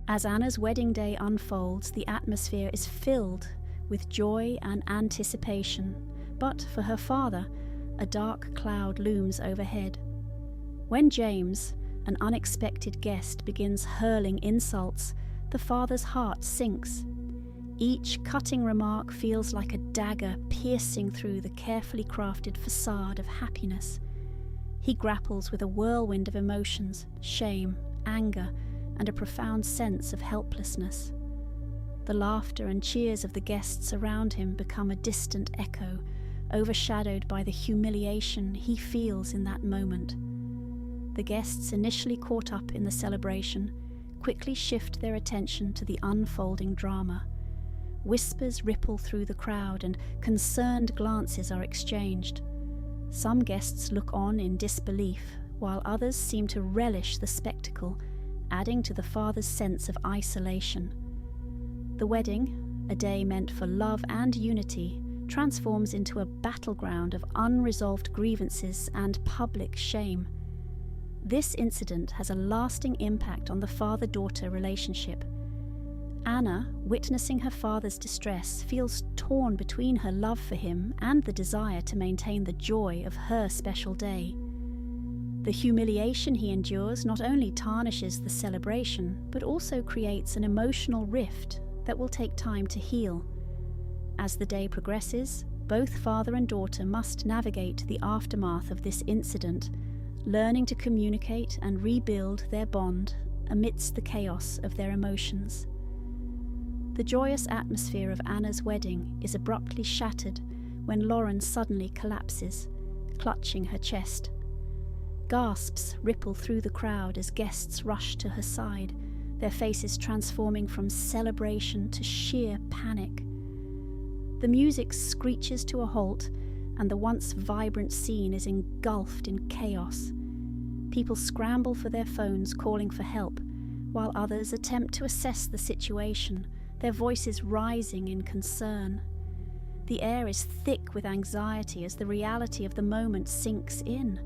As Anna's wedding day unfolds, the atmosphere is filled with joy and anticipation, but for her father, a dark cloud looms overhead. When James, an unexpected guest, begins hurling insults, the father's heart sinks. Each cutting remark feels like a dagger piercing through the carefully crafted facade of happiness. He grapples with a whirlwind of emotions, shame, anger, and a profound sense of helplessness. The laughter and cheers of the guests around him become a distant echo, overshadowed by the humiliation he feels in that moment. The guests, initially caught up in the celebration, quickly shift their attention to the unfolding drama. Whispers ripple through the crowd and concerned glances are exchanged. Some guests look on in disbelief, while others seem to relish the spectacle, adding to the father's sense of isolation. The wedding, a day meant for love and unity, transforms into a battleground of unresolved grievances and public shame. This incident has a lasting impact on the father-daughter relationship. Anna, witnessing her father's distress, feels torn between her love for him and the desire to maintain the joy of her special day. The humiliation he endures not only tarnishes the celebration, but also creates an emotional rift that will take time to heal. As the day progresses, both father and daughter must navigate the aftermath of this incident, learning to communicate and rebuild their bond amidst the chaos of their emotions. The joyous atmosphere of Anna's wedding is abruptly shattered when Lauren suddenly collapses, clutching her chest. Gasps ripple through the crowd as guests rush to her side, their faces transforming from celebration to sheer panic. The music screeches to a halt, and the once vibrant scene is engulfed in chaos. People scramble for their phones, calling for help, while others attempt to assess the situation, their voices rising in concern. The air is thick with anxiety as the reality of the moment sinks in.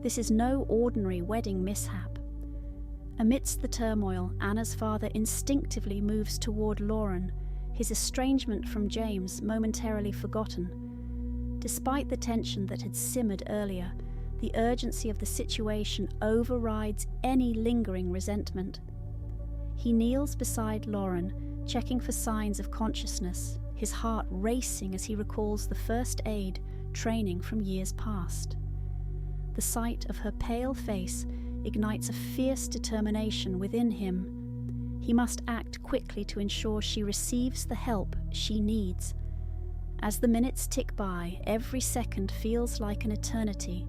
This is no ordinary wedding mishap. Amidst the turmoil, Anna's father instinctively moves toward Lauren, his estrangement from James momentarily forgotten. Despite the tension that had simmered earlier, the urgency of the situation overrides any lingering resentment. He kneels beside Lauren, checking for signs of consciousness, his heart racing as he recalls the first aid training from years past. The sight of her pale face ignites a fierce determination within him. He must act quickly to ensure she receives the help she needs. As the minutes tick by, every second feels like an eternity.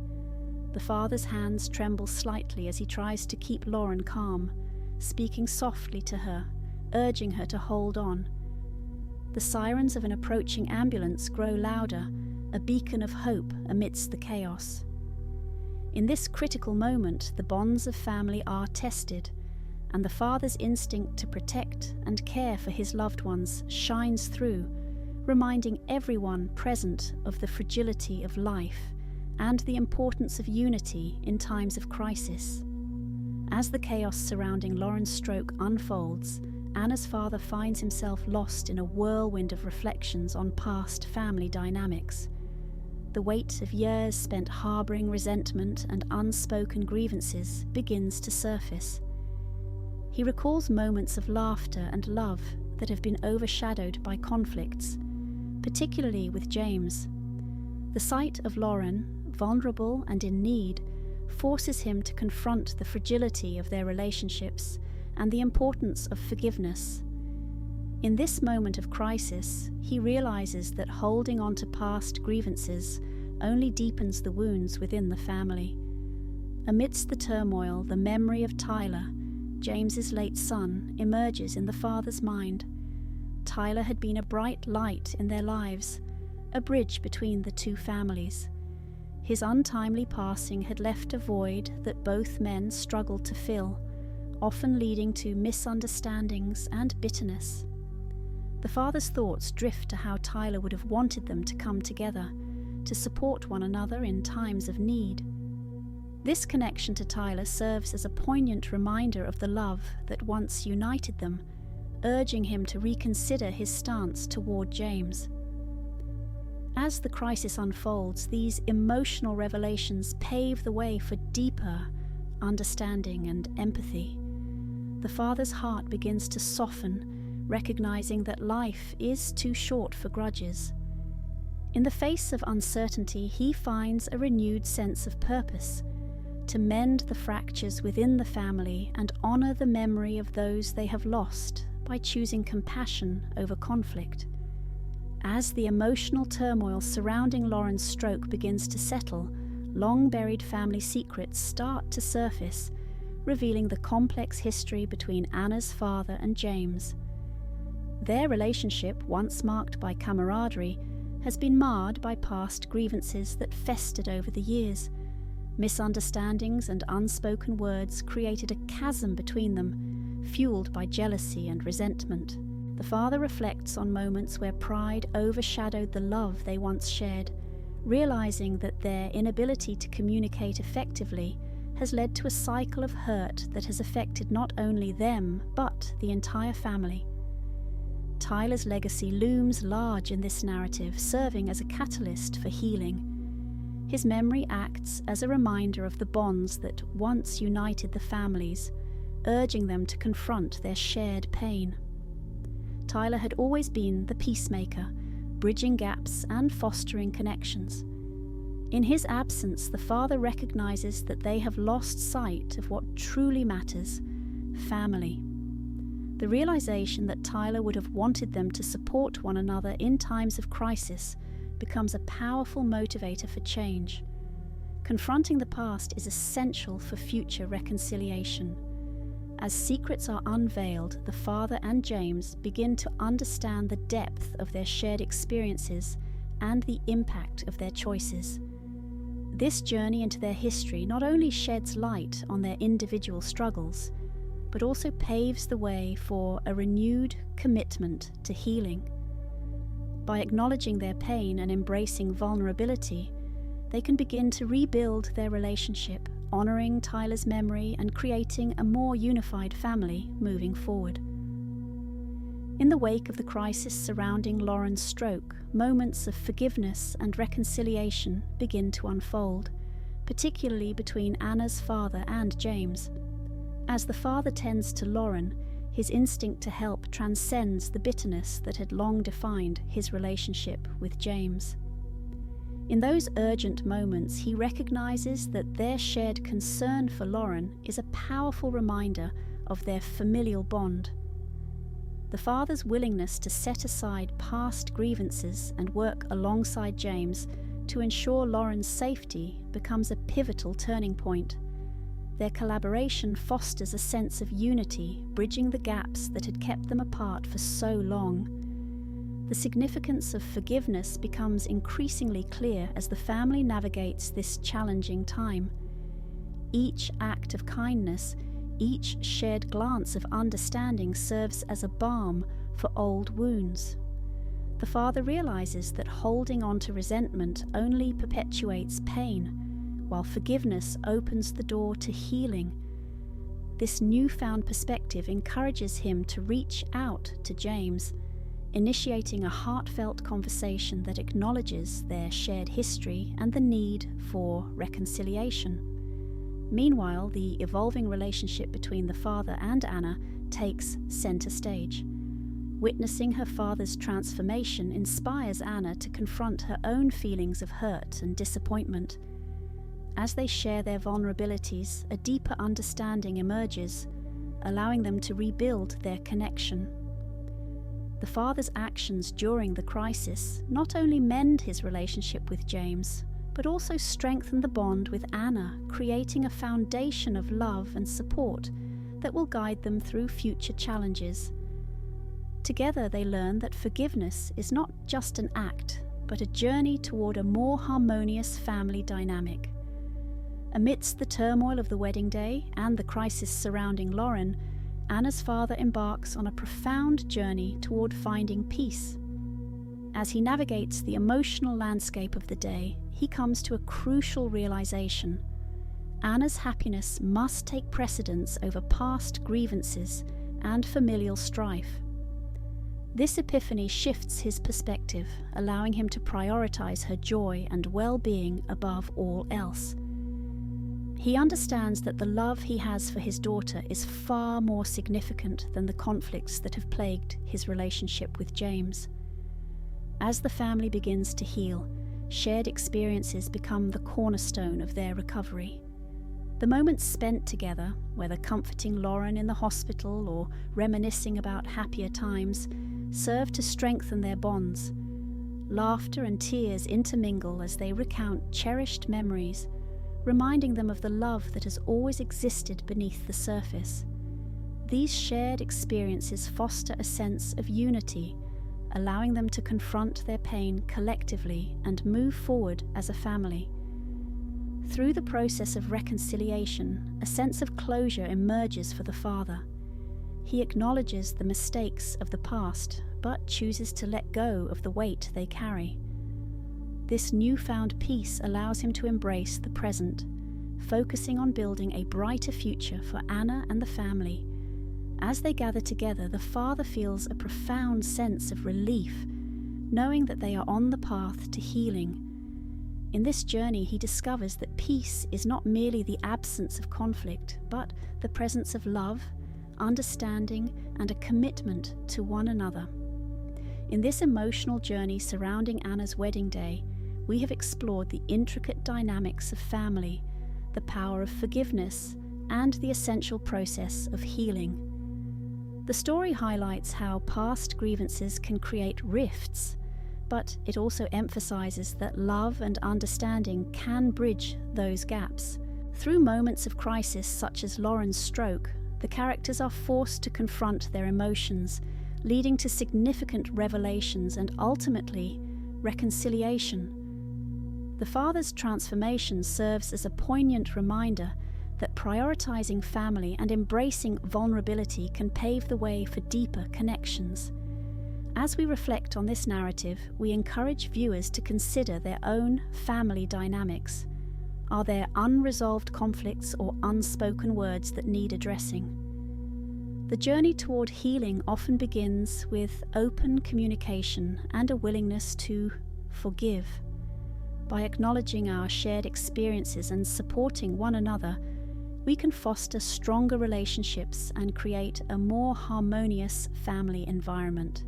The father's hands tremble slightly as he tries to keep Lauren calm, speaking softly to her, urging her to hold on. The sirens of an approaching ambulance grow louder, a beacon of hope amidst the chaos. In this critical moment, the bonds of family are tested, and the father's instinct to protect and care for his loved ones shines through, reminding everyone present of the fragility of life and the importance of unity in times of crisis. As the chaos surrounding Lauren's stroke unfolds, Anna's father finds himself lost in a whirlwind of reflections on past family dynamics. The weight of years spent harboring resentment and unspoken grievances begins to surface. He recalls moments of laughter and love that have been overshadowed by conflicts, particularly with James. The sight of Lauren, vulnerable and in need, forces him to confront the fragility of their relationships and the importance of forgiveness. In this moment of crisis, he realizes that holding on to past grievances only deepens the wounds within the family. Amidst the turmoil, the memory of Tyler, James's late son, emerges in the father's mind. Tyler had been a bright light in their lives, a bridge between the two families. His untimely passing had left a void that both men struggled to fill, often leading to misunderstandings and bitterness. The father's thoughts drift to how Tyler would have wanted them to come together, to support one another in times of need. This connection to Tyler serves as a poignant reminder of the love that once united them, urging him to reconsider his stance toward James. As the crisis unfolds, these emotional revelations pave the way for deeper understanding and empathy. The father's heart begins to soften, recognizing that life is too short for grudges. In the face of uncertainty, he finds a renewed sense of purpose, to mend the fractures within the family and honor the memory of those they have lost by choosing compassion over conflict. As the emotional turmoil surrounding Lauren's stroke begins to settle, long-buried family secrets start to surface, revealing the complex history between Anna's father and James. Their relationship, once marked by camaraderie, has been marred by past grievances that festered over the years. Misunderstandings and unspoken words created a chasm between them, fueled by jealousy and resentment. The father reflects on moments where pride overshadowed the love they once shared, realizing that their inability to communicate effectively has led to a cycle of hurt that has affected not only them, but the entire family. Tyler's legacy looms large in this narrative, serving as a catalyst for healing. His memory acts as a reminder of the bonds that once united the families, urging them to confront their shared pain. Tyler had always been the peacemaker, bridging gaps and fostering connections. In his absence, the father recognizes that they have lost sight of what truly matters: family. The realization that Tyler would have wanted them to support one another in times of crisis becomes a powerful motivator for change. Confronting the past is essential for future reconciliation. As secrets are unveiled, the father and James begin to understand the depth of their shared experiences and the impact of their choices. This journey into their history not only sheds light on their individual struggles, but also paves the way for a renewed commitment to healing. By acknowledging their pain and embracing vulnerability, they can begin to rebuild their relationship, honoring Tyler's memory and creating a more unified family moving forward. In the wake of the crisis surrounding Lauren's stroke, moments of forgiveness and reconciliation begin to unfold, particularly between Anna's father and James. As the father tends to Lauren, his instinct to help transcends the bitterness that had long defined his relationship with James. In those urgent moments, he recognizes that their shared concern for Lauren is a powerful reminder of their familial bond. The father's willingness to set aside past grievances and work alongside James to ensure Lauren's safety becomes a pivotal turning point. Their collaboration fosters a sense of unity, bridging the gaps that had kept them apart for so long. The significance of forgiveness becomes increasingly clear as the family navigates this challenging time. Each act of kindness, each shared glance of understanding serves as a balm for old wounds. The father realizes that holding on to resentment only perpetuates pain, while forgiveness opens the door to healing. This newfound perspective encourages him to reach out to James, initiating a heartfelt conversation that acknowledges their shared history and the need for reconciliation. Meanwhile, the evolving relationship between the father and Anna takes center stage. Witnessing her father's transformation inspires Anna to confront her own feelings of hurt and disappointment. As they share their vulnerabilities, a deeper understanding emerges, allowing them to rebuild their connection. The father's actions during the crisis not only mend his relationship with James, but also strengthen the bond with Anna, creating a foundation of love and support that will guide them through future challenges. Together they learn that forgiveness is not just an act, but a journey toward a more harmonious family dynamic. Amidst the turmoil of the wedding day and the crisis surrounding Lauren, Anna's father embarks on a profound journey toward finding peace. As he navigates the emotional landscape of the day, he comes to a crucial realization. Anna's happiness must take precedence over past grievances and familial strife. This epiphany shifts his perspective, allowing him to prioritize her joy and well-being above all else. He understands that the love he has for his daughter is far more significant than the conflicts that have plagued his relationship with James. As the family begins to heal, shared experiences become the cornerstone of their recovery. The moments spent together, whether comforting Lauren in the hospital or reminiscing about happier times, serve to strengthen their bonds. Laughter and tears intermingle as they recount cherished memories, reminding them of the love that has always existed beneath the surface. These shared experiences foster a sense of unity, allowing them to confront their pain collectively and move forward as a family. Through the process of reconciliation, a sense of closure emerges for the father. He acknowledges the mistakes of the past, but chooses to let go of the weight they carry. This newfound peace allows him to embrace the present, focusing on building a brighter future for Anna and the family. As they gather together, the father feels a profound sense of relief, knowing that they are on the path to healing. In this journey, he discovers that peace is not merely the absence of conflict, but the presence of love, understanding, and a commitment to one another. In this emotional journey surrounding Anna's wedding day, we have explored the intricate dynamics of family, the power of forgiveness, and the essential process of healing. The story highlights how past grievances can create rifts, but it also emphasizes that love and understanding can bridge those gaps. Through moments of crisis such as Lauren's stroke, the characters are forced to confront their emotions, leading to significant revelations and ultimately reconciliation. The father's transformation serves as a poignant reminder that prioritizing family and embracing vulnerability can pave the way for deeper connections. As we reflect on this narrative, we encourage viewers to consider their own family dynamics. Are there unresolved conflicts or unspoken words that need addressing? The journey toward healing often begins with open communication and a willingness to forgive. By acknowledging our shared experiences and supporting one another, we can foster stronger relationships and create a more harmonious family environment.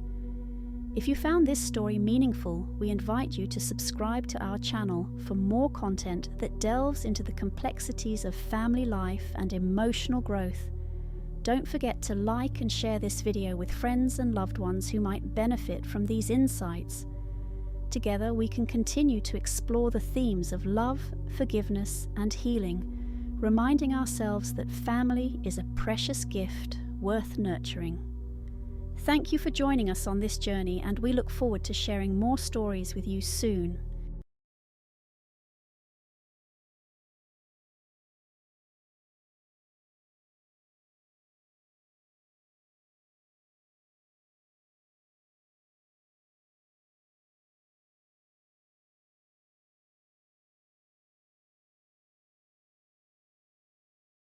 If you found this story meaningful, we invite you to subscribe to our channel for more content that delves into the complexities of family life and emotional growth. Don't forget to like and share this video with friends and loved ones who might benefit from these insights. Together, we can continue to explore the themes of love, forgiveness, and healing, reminding ourselves that family is a precious gift worth nurturing. Thank you for joining us on this journey, and we look forward to sharing more stories with you soon.